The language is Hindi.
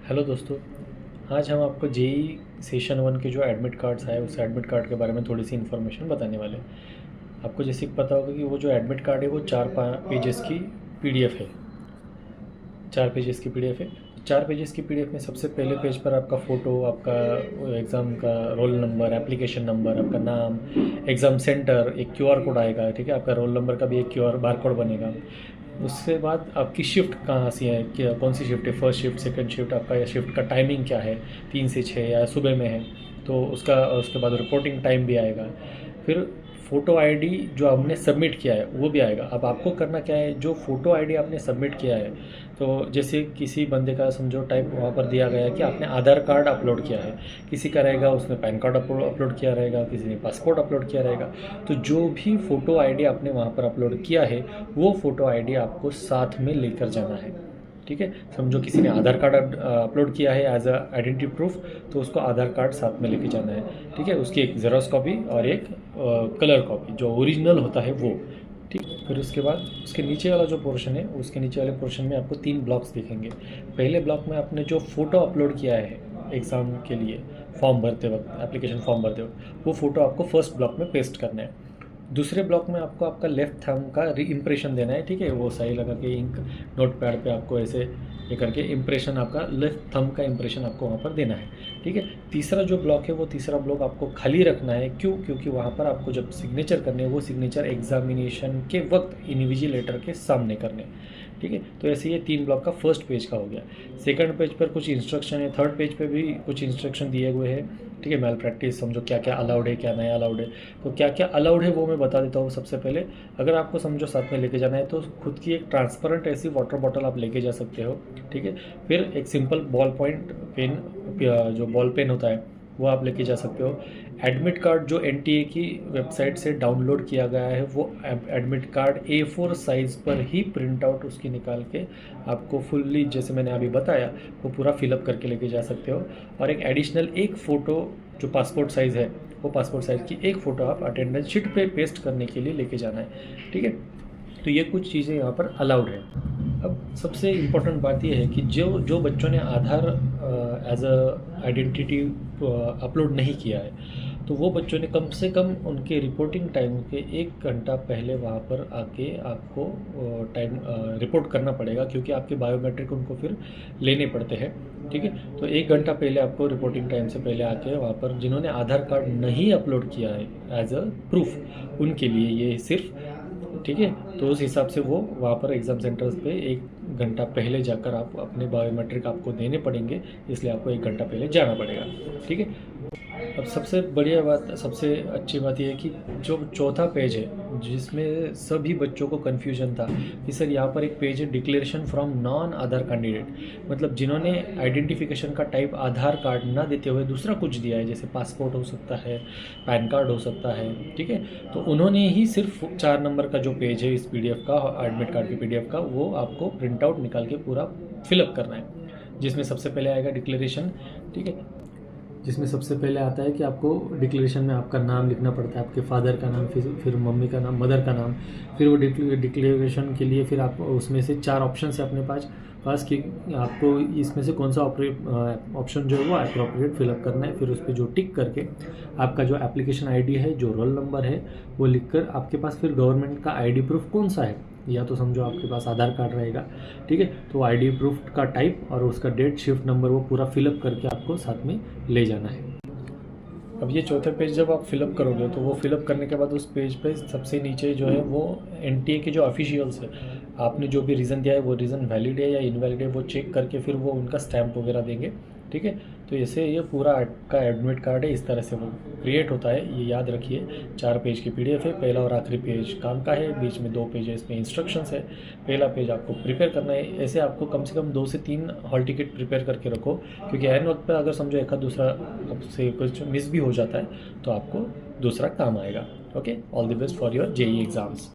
हेलो दोस्तों। आज हम आपको जेई सेशन 1 के जो एडमिट कार्ड्स आए उस एडमिट कार्ड के बारे में थोड़ी सी इन्फॉर्मेशन बताने वाले हैं। आपको जैसे कि पता होगा कि वो जो एडमिट कार्ड है वो 4 पेजेस की पीडीएफ है। 4 पेजेस की पीडीएफ है। 4 पेजेस की पीडीएफ में सबसे पहले पेज पर आपका फ़ोटो, आपका एग्ज़ाम का रोल नंबर, एप्लीकेशन नंबर, आपका नाम, एग्ज़ाम सेंटर, एक क्यूआर कोड आएगा, ठीक है। आपका रोल नंबर का भी एक क्यूआर बार कोड बनेगा। उसके बाद आपकी शिफ्ट कहाँ से है, क्या कौन सी शिफ्ट है, फर्स्ट शिफ्ट, सेकंड शिफ्ट, आपका या शिफ्ट का टाइमिंग क्या है, 3 से 6 या सुबह में है तो उसका, उसके बाद रिपोर्टिंग टाइम भी आएगा। फिर फ़ोटो आईडी जो आपने सबमिट किया है वो भी आएगा। अब आपको करना क्या है, जो फ़ोटो आईडी आपने सबमिट किया है, तो जैसे किसी बंदे का समझो टाइप वहाँ पर दिया गया है कि आपने आधार कार्ड अपलोड किया है, किसी का रहेगा उसने पैन कार्ड अपलोड किया रहेगा, किसी ने पासपोर्ट अपलोड किया रहेगा। तो जो भी फ़ोटो आईडी आपने वहाँ पर अपलोड किया है वो फ़ोटो आईडी आपको साथ में लेकर जाना है, ठीक है। समझो किसी ने आधार कार्ड अपलोड किया है एज अ आइडेंटिटी प्रूफ, तो उसको आधार कार्ड साथ में लेके जाना है, ठीक है। उसकी एक ज़ेरॉक्स कॉपी और एक कलर कॉपी जो ओरिजिनल होता है वो, ठीक। फिर उसके बाद उसके नीचे वाला जो पोर्शन है, उसके नीचे वाले पोर्शन में आपको 3 ब्लॉक्स दिखेंगे। पहले ब्लॉक में आपने जो फ़ोटो अपलोड किया है एग्ज़ाम के लिए, फॉर्म भरते वक्त, एप्लीकेशन फॉर्म भरते वक्त, वो फ़ोटो आपको फर्स्ट ब्लॉक में पेस्ट करना है। दूसरे ब्लॉक में आपको आपका लेफ़्ट थंब का री इम्प्रेशन देना है, ठीक है। वो सही लगा के इंक नोट पैड पे आपको ऐसे ये करके इम्प्रेशन, आपका लेफ़्ट थंब का इम्प्रेशन आपको वहाँ पर देना है, ठीक है। तीसरा जो ब्लॉक है वो तीसरा ब्लॉक आपको खाली रखना है। क्यों? क्योंकि वहाँ पर आपको जब सिग्नेचर करने हैं वो सिग्नेचर एग्जामिनेशन के वक्त इन्विजिलेटर के सामने करने, ठीक है। तो ऐसे ये 3 ब्लॉक का फर्स्ट पेज का हो गया। सेकंड पेज पर कुछ इंस्ट्रक्शन है, थर्ड पेज पे भी कुछ इंस्ट्रक्शन दिए हुए हैं, ठीक है। मैल प्रैक्टिस समझो क्या क्या अलाउड है, क्या नहीं अलाउड है। तो क्या क्या अलाउड है वो मैं बता देता हूँ सबसे पहले। अगर आपको समझो साथ में लेके जाना है तो खुद की एक ट्रांसपेरेंट ऐसी वाटर बॉटल आप लेके जा सकते हो, ठीक है। फिर एक सिंपल बॉल पॉइंट पेन, जो बॉल पेन होता है वो आप लेके जा सकते हो। एडमिट कार्ड जो एनटीए की वेबसाइट से डाउनलोड किया गया है वो एडमिट कार्ड A4 साइज़ पर ही प्रिंट आउट उसकी निकाल के आपको फुल्ली, जैसे मैंने अभी बताया, वो पूरा फिलअप करके लेके जा सकते हो। और एक एडिशनल एक फ़ोटो जो पासपोर्ट साइज़ है, वो पासपोर्ट साइज़ की एक फ़ोटो आप अटेंडेंस शीट पे पेस्ट करने के लिए लेके जाना है, ठीक है। तो ये कुछ चीज़ें यहाँ पर अलाउड है। अब सबसे इम्पोर्टेंट बात यह है कि जो जो बच्चों ने आधार एज अ आइडेंटिटी अपलोड नहीं किया है, तो वो बच्चों ने कम से कम उनके रिपोर्टिंग टाइम के 1 घंटा पहले वहाँ पर आके आपको टाइम रिपोर्ट करना पड़ेगा, क्योंकि आपके बायोमेट्रिक उनको फिर लेने पड़ते हैं, ठीक है। तो 1 घंटा पहले आपको रिपोर्टिंग टाइम से पहले आके वहाँ पर, जिन्होंने आधार कार्ड नहीं अपलोड किया है एज अ प्रूफ, उनके लिए ये सिर्फ, ठीक है। तो उस हिसाब से वो वहाँ पर एग्ज़ाम सेंटर्स पे 1 घंटा पहले जाकर आप अपने बायोमेट्रिक आपको देने पड़ेंगे, इसलिए आपको 1 घंटा पहले जाना पड़ेगा, ठीक है। अब सबसे बढ़िया बात, सबसे अच्छी बात यह है कि जो चौथा पेज है जिसमें सभी बच्चों को कन्फ्यूजन था कि सर यहाँ पर एक पेज है declaration from non Aadhaar candidate, मतलब जिन्होंने आइडेंटिफिकेशन का टाइप आधार कार्ड ना देते हुए दूसरा कुछ दिया है, जैसे पासपोर्ट हो सकता है, पैन कार्ड हो सकता है, ठीक है। तो उन्होंने ही सिर्फ 4 नंबर का जो पेज है इस पीडीएफ का, एडमिट कार्ड की पीडीएफ का, वो आपको प्रिंट आउट निकाल के पूरा फिलअप करना है, जिसमें सबसे पहले आएगा डिक्लेरेशन, ठीक है। जिसमें सबसे पहले आता है कि आपको डिक्लेरेशन में आपका नाम लिखना पड़ता है, आपके फादर का नाम, फिर मम्मी का नाम, मदर का नाम। फिर वो डिक्लेरेशन के लिए फिर आप उसमें से 4 ऑप्शन है अपने पास कि आपको इसमें से कौन सा ऑप्शन जो है वो अप्रोप्रिएट फिलअप करना है। फिर उस पर जो टिक करके आपका जो एप्लीकेशन आईडी है, जो रोल नंबर है, वो लिखकर आपके पास फिर गवर्नमेंट का आईडी प्रूफ कौन सा है, या तो समझो आपके पास आधार कार्ड रहेगा, ठीक है। तो आईडी प्रूफ का टाइप और उसका डेट, शिफ्ट नंबर, वो पूरा फिलअप करके आपको साथ में ले जाना है। अब ये चौथे पेज जब आप फिलअप करोगे तो वो फिलअप करने के बाद उस पेज पे सबसे नीचे जो है वो एनटीए के जो ऑफिशियल्स है, आपने जो भी रीज़न दिया है वो रीज़न वैलिड है या इनवैलिड है वो चेक करके फिर वो उनका स्टैम्प वगैरह देंगे, ठीक है। तो ऐसे ये पूरा आपका एडमिट कार्ड है, इस तरह से वो क्रिएट होता है, ये याद रखिए। 4 पेज की पीडीएफ है, पहला और आखिरी पेज काम का है, बीच में 2 पेज है, इसमें इंस्ट्रक्शंस है। पहला पेज आपको प्रिपेयर करना है, ऐसे आपको कम से कम 2 से 3 हॉल टिकट प्रिपेयर करके रखो, क्योंकि एन वक्त पर अगर समझो एक दूसरा आपसे कुछ मिस भी हो जाता है तो आपको दूसरा काम आएगा। Okay, all the best for your JE exams.